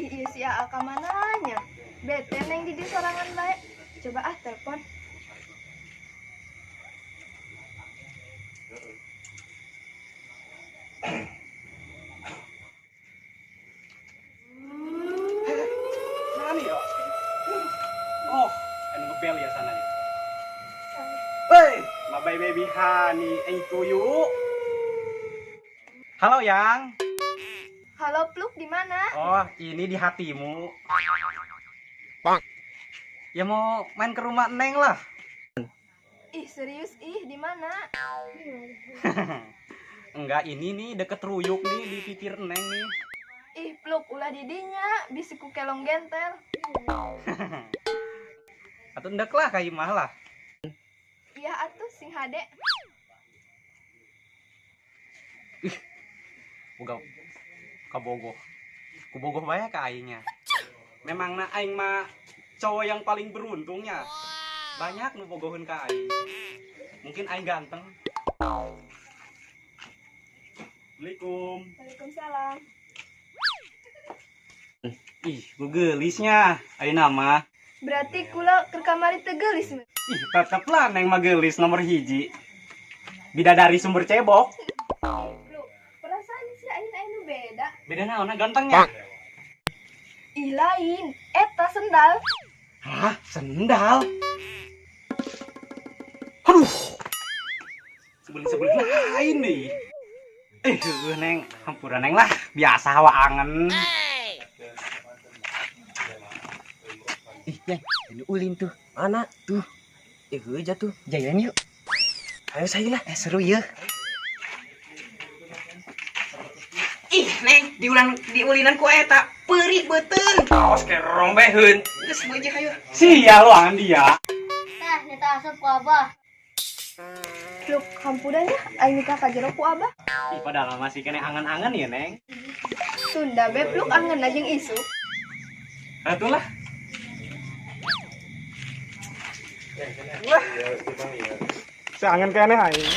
iya si Aa ka mananya. Bete neng di sorangan bae. Coba telepon. Nani yo? Oh, anu ngebel ya sana ya. Hei, mabay baby honey, ay tuyu. Halo Yang. Halo Pluk, di mana? Oh, ini di hatimu. Bang. Ya mau main ke rumah Neng lah. Ih, serius di mana? Enggak, ini nih deket Ruyuk nih di pikir Neng nih. Ih, Pluk, ulah didinya, bisiku kelong gentel. Atau ndek lah ka imah lah. Iya atuh sing hade. Boga kabogoh. Kubogoh bae ka aingnya. Memang na aing mah cowok yang paling beruntungnya. Banyak nu bogoheun ka aing. Mungkin aing ganteng. Assalamualaikum. Waalaikumsalam. Ih, gue gelisnya. Ayo nama. Berarti kula ke kamari teu geulis. Ih, tetep lah Neng mah gelis nomor hiji. Bidadari sumber cebok. Pluk, perasaan si Ain anu beda. Beda naon gantengnya. Ih lain, eta sendal. Hah, sendal? Aduh. Sebelin lain nih. Neng, hampura Neng lah. Biasa hawa angen. Ih, Yang, ini ulin tuh. Mana? Tuh. Gue jatuh. Jayan yuk. Ayo saya lah. Seru ya. Ih, Neng, di ulinan ku eta peuri beuteun. Kaos kerong beheun. Geus beujeuh hayu. Sia lo angan dia. Nah, nyata asup ku Abah. Pluk, hampurannya aing nikah ka jero ku Abah. Ih, padahal masih kena angan-angan ya, Neng. Tunda be Pluk angeun jeung isu. Atulah. Wah. Seangan kene aing.